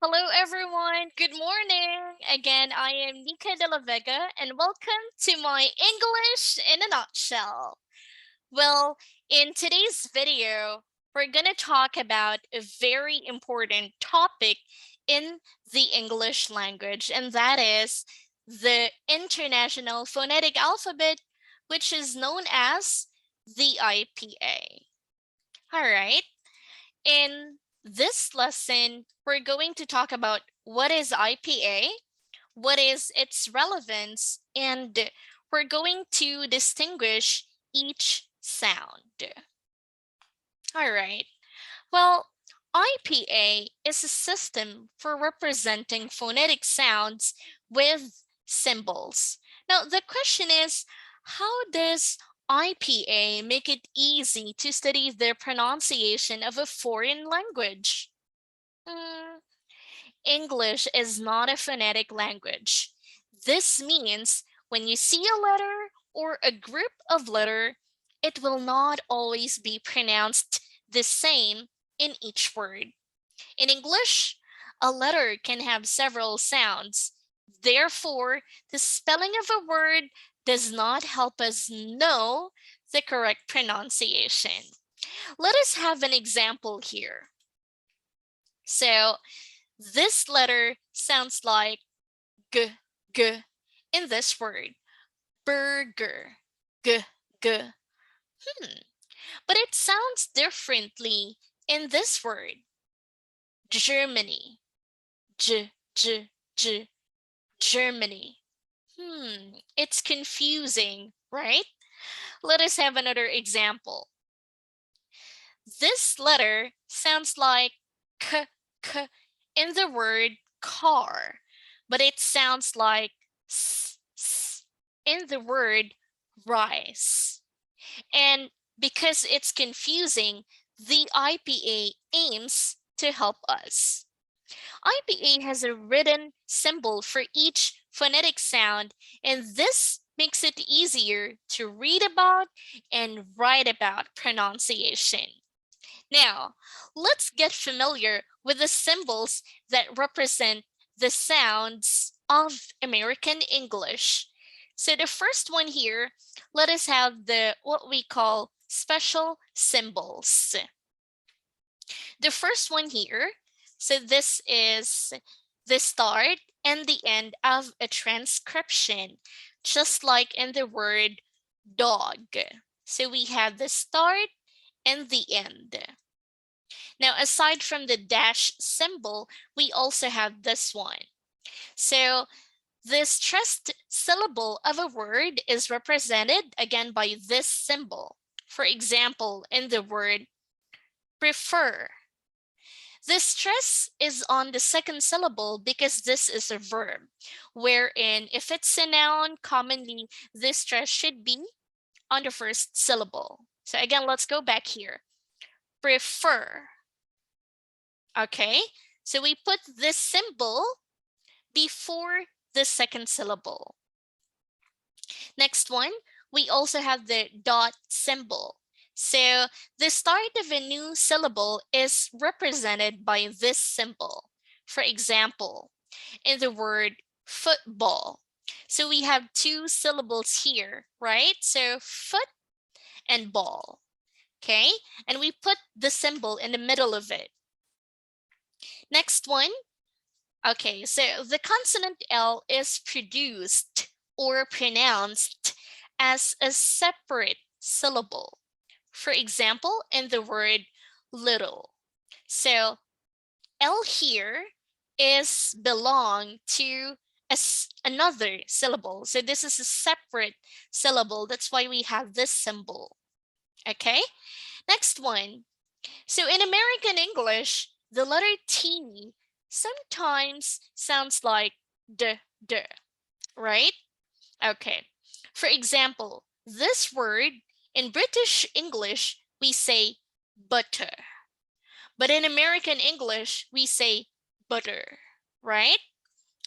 Hello, everyone. Good morning. Again, I am Nika de la Vega, and welcome to my English in a nutshell. Well, in today's video, we're going to talk about a very important topic in the English language, and that is the International Phonetic Alphabet, which is known as the IPA. All right. In this lesson, we're going to talk about what is IPA, what is its relevance, and we're going to distinguish each sound. All right. Well, IPA is a system for representing phonetic sounds with symbols. Now, the question is, how does IPA make it easy to study the pronunciation of a foreign language? Mm, English is not a phonetic language. This means when you see a letter or a group of letter, it will not always be pronounced the same in each word. In English, a letter can have several sounds. Therefore, the spelling of a word does not help us know the correct pronunciation. Let us have an example here. So, this letter sounds like g, g in this word, burger, g, g. But it sounds differently in this word, Germany, j, j, j, Germany. It's confusing, right? Let us have another example. This letter sounds like k, k in the word car, but it sounds like s, s in the word rice. And because it's confusing, the IPA aims to help us. IPA has a written symbol for each phonetic sound, and this makes it easier to read about and write about pronunciation. Now, let's get familiar with the symbols that represent the sounds of American English. So the first one here, let us have the what we call special symbols. The first one here, so this is the start and the end of a transcription, just like in the word dog. So we have the start and the end. Now, aside from the dash symbol, we also have this one. So the stressed syllable of a word is represented again by this symbol. For example, in the word prefer, the stress is on the second syllable because this is a verb, wherein if it's a noun, commonly this stress should be on the first syllable. So again, let's go back here. Prefer. Okay, so we put this symbol before the second syllable. Next one, we also have the dot symbol. So the start of a new syllable is represented by this symbol. For example, in the word football. So we have two syllables here, right? So foot and ball, okay? And we put the symbol in the middle of it. Next one, okay, so the consonant L is produced or pronounced as a separate syllable. For example, in the word little. So L here is belong to another syllable. So this is a separate syllable. That's why we have this symbol. Okay, next one. So in American English, the letter T sometimes sounds like d, right? Okay. For example, this word in British English, we say butter. But in American English, we say butter, right?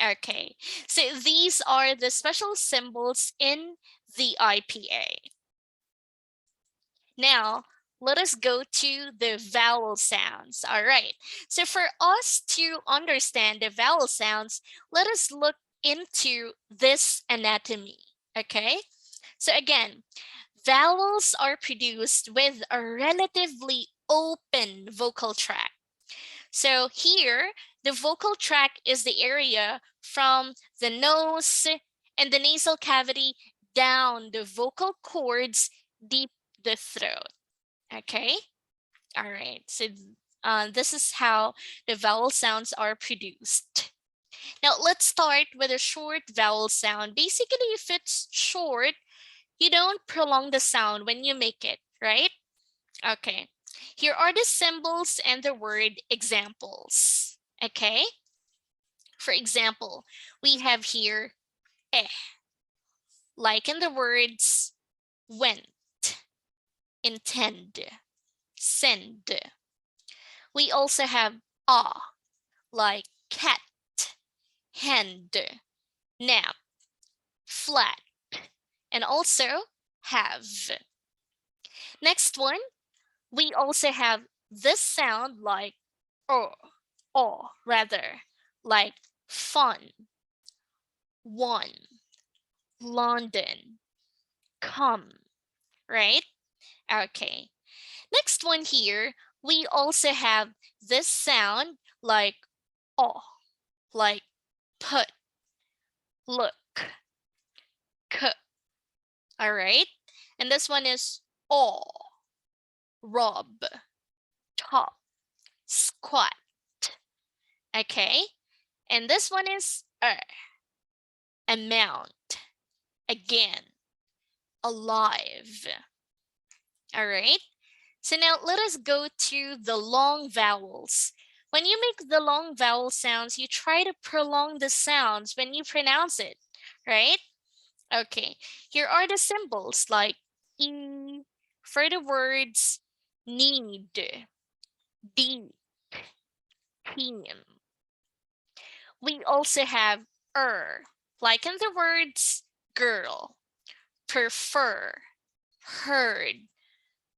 Okay. So these are the special symbols in the IPA. Now, let us go to the vowel sounds. All right. So for us to understand the vowel sounds, let us look into this anatomy. Okay. So again, vowels are produced with a relatively open vocal tract. So here, the vocal tract is the area from the nose and the nasal cavity down the vocal cords deep the throat. Okay? All right. So this is how the vowel sounds are produced. Now let's start with a short vowel sound. Basically, if it's short, you don't prolong the sound when you make it, right? Okay. Here are the symbols and the word examples. Okay. For example, we have here eh, like in the words went, intend, send. We also have ah, like cat, hand, nap, flat, and also have. Next one, we also have this sound like or rather, like fun, one, London, come, right? Okay. Next one here, we also have this sound like oh, like put, look, cook. All right. And this one is all, rob, top, squat. Okay. And this one is amount, again, alive. All right. So now let us go to the long vowels. When you make the long vowel sounds, you try to prolong the sounds when you pronounce it, right? Okay, here are the symbols like E for the words need, deep, team. We also have like in the words girl, prefer, heard,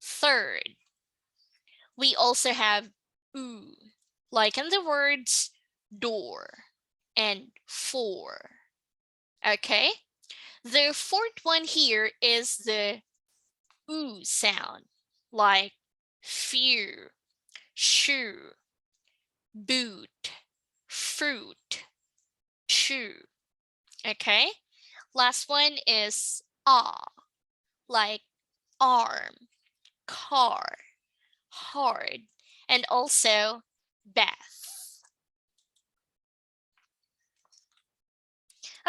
third. We also have ooh, like in the words door and for. Okay, the fourth one here is the ooh sound, like fear, shoe, boot, fruit, shoe. Okay, last one is ah, like arm, car, hard, and also bath.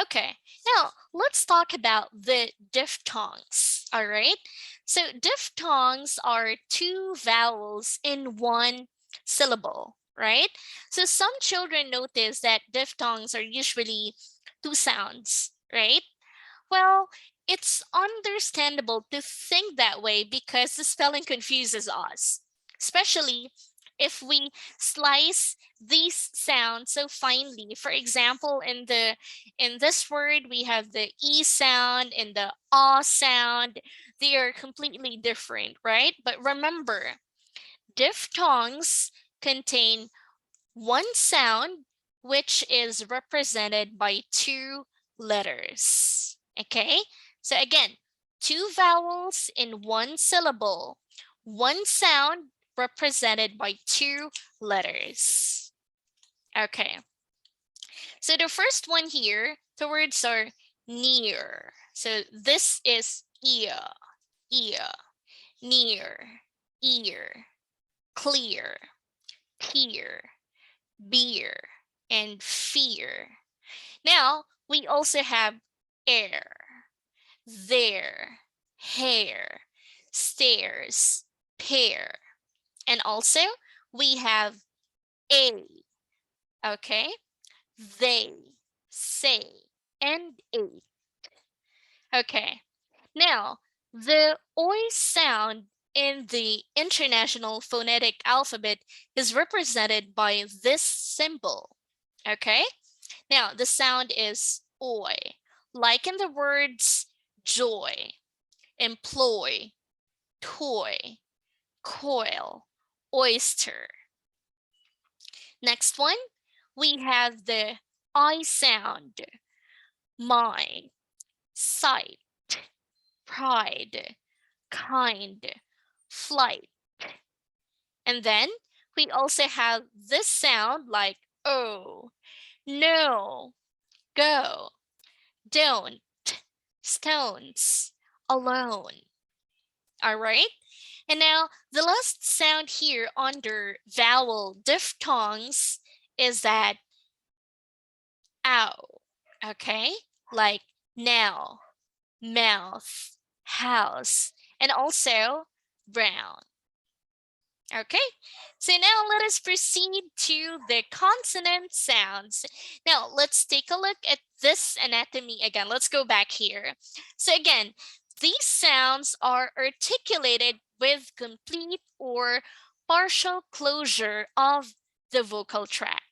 Okay, now let's talk about the diphthongs, all right? So diphthongs are two vowels in one syllable, right? So some children notice that diphthongs are usually two sounds, right? Well, it's understandable to think that way because the spelling confuses us, especially if we slice these sounds so finely. For example, in this word, we have the E sound and the ah sound. They are completely different, right? But remember, diphthongs contain one sound which is represented by two letters. Okay, so again, two vowels in one syllable, one sound represented by two letters. Okay, so the first one here, the words are near. So this is ear, ear, near, ear, clear, tear, beer, and fear. Now, we also have air, there, hair, stairs, pair. And also, we have a, okay? They, say, and eight. Okay, now, the oi sound in the International Phonetic Alphabet is represented by this symbol, okay? Now, the sound is oi, like in the words joy, employ, toy, coil, oyster. Next one, we have the I sound, my, sight, pride, kind, flight. And then we also have this sound like oh, no, go, don't, stones, alone. All right? And now the last sound here under vowel diphthongs is that ow. Okay? Like now, mouth, house, and also brown. Okay, so now let us proceed to the consonant sounds. Now let's take a look at this anatomy again. Let's go back here. So again, these sounds are articulated with complete or partial closure of the vocal tract.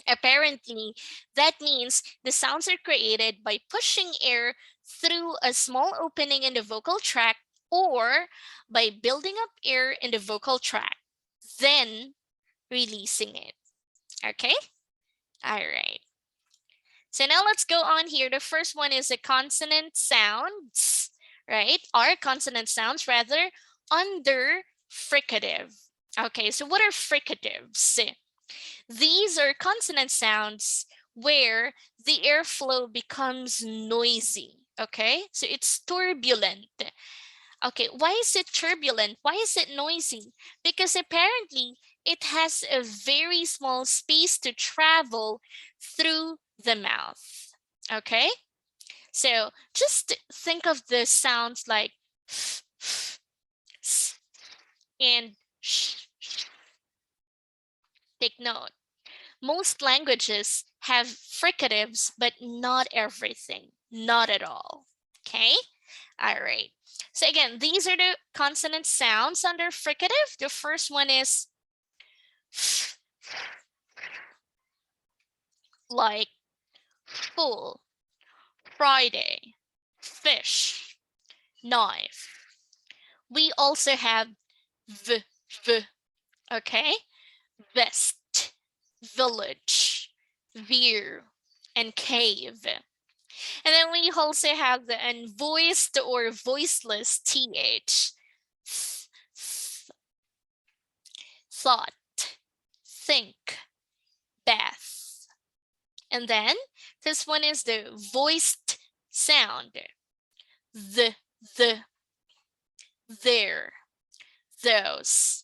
Apparently, that means the sounds are created by pushing air through a small opening in the vocal tract or by building up air in the vocal tract, then releasing it. Okay? All right. So now let's go on here. The first one is the consonant sounds, right? Our consonant sounds rather under fricative. Okay, so what are fricatives? These are consonant sounds where the airflow becomes noisy, okay? So it's turbulent. Okay, why is it turbulent? Why is it noisy? Because apparently it has a very small space to travel through the mouth, okay? So just think of the sounds like and sh. Take note. Most languages have fricatives, but not everything, not at all. Okay, all right. So again, these are the consonant sounds under fricative. The first one is like full, Friday, fish, knife. We also have v, okay? Vest, village, view, and cave. And then we also have the unvoiced or voiceless th. Thought, think, bath. And then this one is the voiced sound. The, there, those,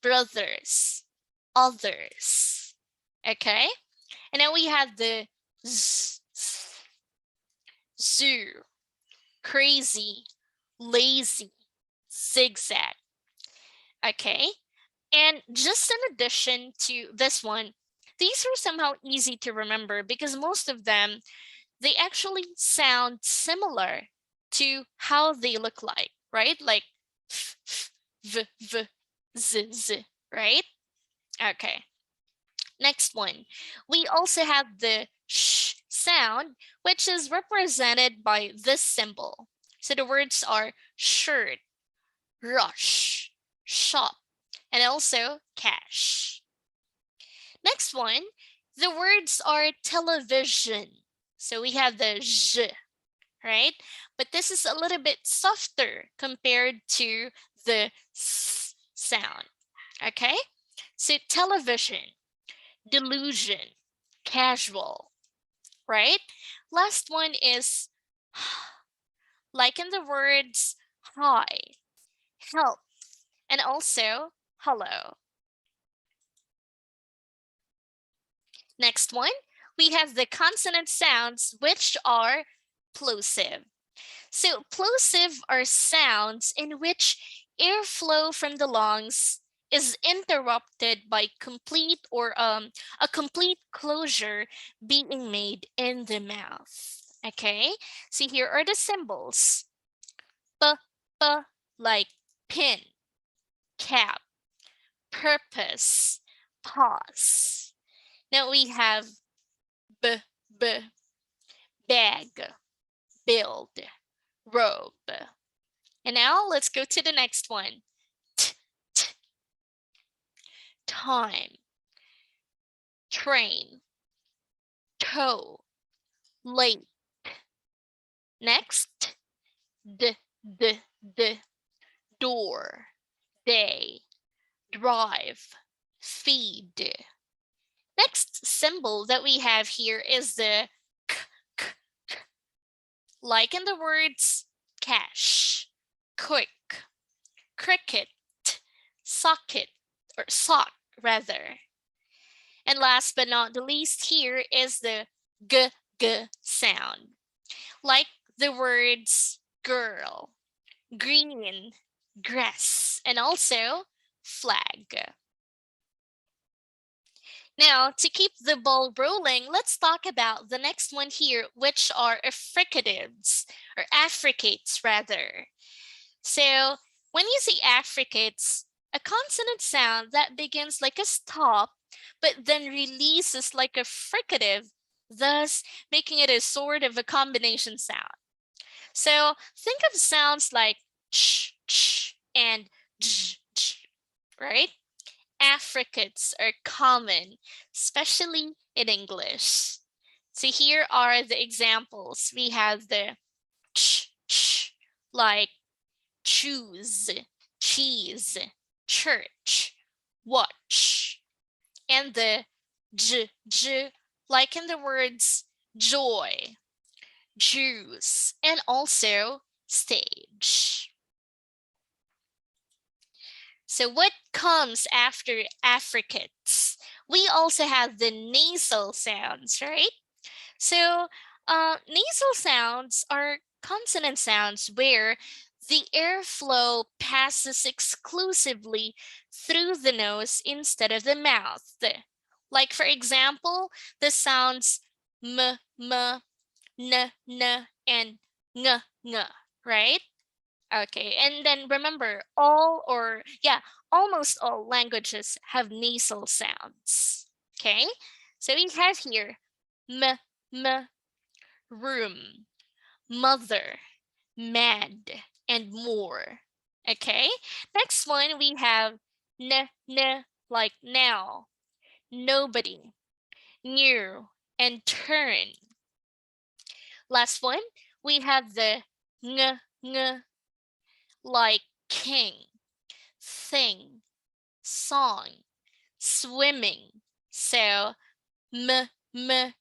brothers, others. Okay? And then we have the z, zoo, crazy, lazy, zigzag. Okay? And just in addition to this one, these are somehow easy to remember because most of them, they actually sound similar to how they look like, right? Like v, z, z, right? Okay. Next one. We also have the sh sound, which is represented by this symbol. So the words are shirt, rush, shop, and also cash. Next one, the words are television. So we have the j, right? But this is a little bit softer compared to the s sound, okay? So television, delusion, casual, right? Last one is like in the words hi, help, and also hello. Next one, we have the consonant sounds, which are plosive. So plosive are sounds in which airflow from the lungs is interrupted by complete or a complete closure being made in the mouth. Okay, see here are the symbols. P, p, like pin, cap, purpose, pause. Now we have b, b, bag, build, robe. And now let's go to the next one. T, time, train, toe, late. Next, d, door, day, drive, feed. Next symbol that we have here is the k, k, k, like in the words cash, quick, cricket, socket, or sock rather. And last but not the least, here is the g, sound, like the words girl, green, grass, and also flag. Now, to keep the ball rolling, let's talk about the next one here, which are affricatives, or affricates rather. So, when you say affricates, a consonant sound that begins like a stop, but then releases like a fricative, thus making it a sort of a combination sound. So, think of sounds like ch, ch, and j, j, right? Affricates are common, especially in English. So here are the examples. We have the ch, ch, like choose, cheese, church, watch, and the j, j, like in the words joy, juice, and also stage. So what comes after affricates? We also have the nasal sounds, right? So nasal sounds are consonant sounds where the airflow passes exclusively through the nose instead of the mouth. Like for example, the sounds m, n, n, and ng, right? Okay, and then remember, almost all languages have nasal sounds. Okay, so we have here m, room, mother, mad, and more. Okay, next one we have n, like now, nobody, new, and turn. Last one, we have the ng, like king, thing, song, swimming. So m, n,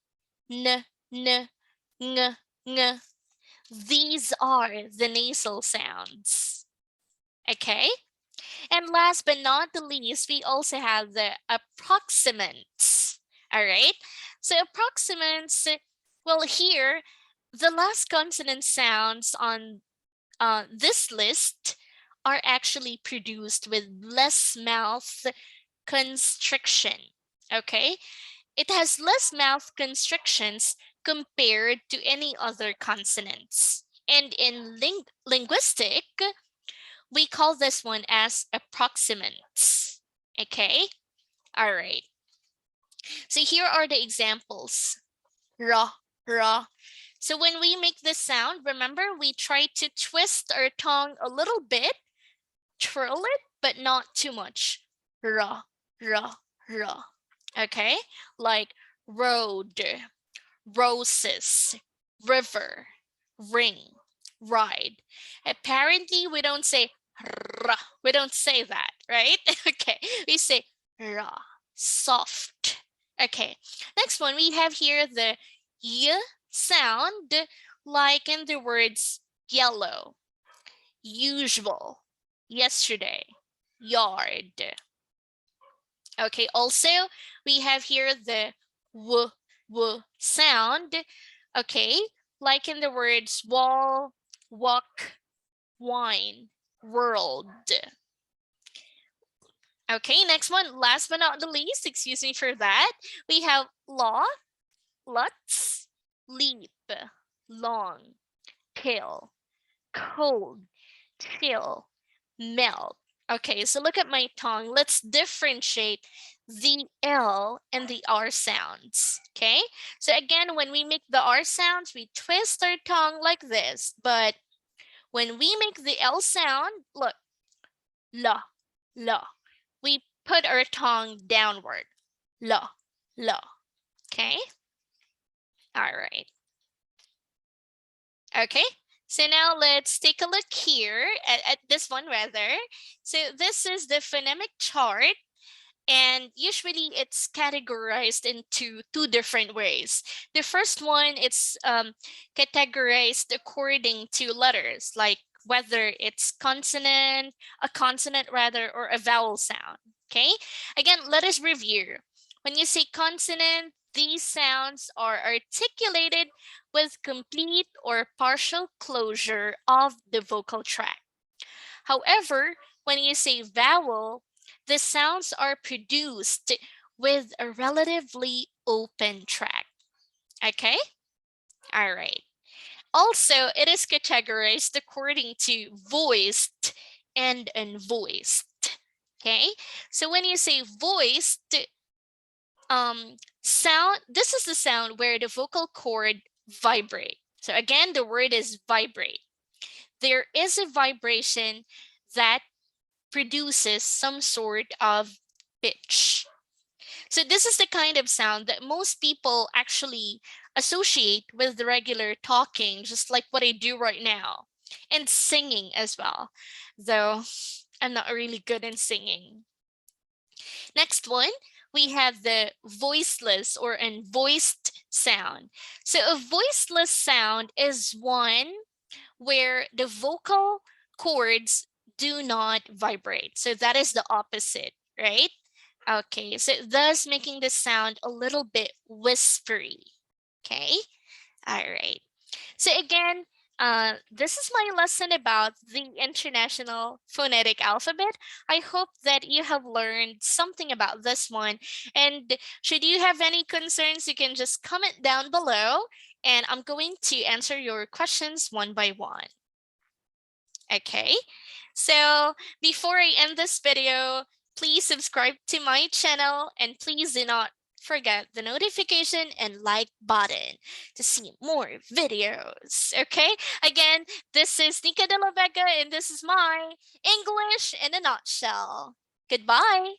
ng. These are the nasal sounds. Okay? And last but not the least, we also have the approximants. All right? So approximants, well, here, the last consonant sounds on this list are actually produced with less mouth constriction. Okay? It has less mouth constrictions compared to any other consonants. And in linguistic, we call this one as approximants. Okay? All right. So here are the examples. Ra, ra. So when we make this sound, remember we try to twist our tongue a little bit, twirl it, but not too much. Ra, ra, ra. Okay? Like road, roses, river, ring, ride. Apparently, we don't say ra. We don't say that, right? Okay, we say ra, soft. Okay, next one we have here the y sound, like in the words yellow, usual, yesterday, yard. Okay, also we have here the w sound, okay, like in the words wall, walk, wine, world. Okay, next one, last but not the least, excuse me for that, we have law, lots, leap, long, pill, cold, chill, melt. Okay, so look at my tongue. Let's differentiate the L and the R sounds. Okay, so again, when we make the R sounds, we twist our tongue like this. But when we make the L sound, look, la, la, we put our tongue downward. Lo, lo. Okay? All right. Okay, so now let's take a look here at this one rather. So this is the phonemic chart. And usually it's categorized into two different ways. The first one, it's categorized according to letters, like whether it's consonant, a consonant rather, or a vowel sound. Okay, again, let us review. When you say consonant, these sounds are articulated with complete or partial closure of the vocal tract. However, when you say vowel, the sounds are produced with a relatively open tract. Okay? All right. Also, it is categorized according to voiced and unvoiced. Okay? So when you say voiced, sound, this is the sound where the vocal cord vibrate. So again, the word is vibrate. There is a vibration that produces some sort of pitch. So this is the kind of sound that most people actually associate with the regular talking, just like what I do right now, and singing as well, though I'm not really good in singing. Next one, we have the voiceless or unvoiced sound. So a voiceless sound is one where the vocal cords do not vibrate. So that is the opposite, right? Okay, so thus making the sound a little bit whispery. Okay, all right. So again, this is my lesson about the International Phonetic Alphabet. I hope that you have learned something about this one. And should you have any concerns, you can just comment down below, and I'm going to answer your questions one by one. Okay, so before I end this video, please subscribe to my channel and please do not forget the notification and like button to see more videos. Okay, again, this is Nika de la Vega and this is my English in a nutshell. Goodbye.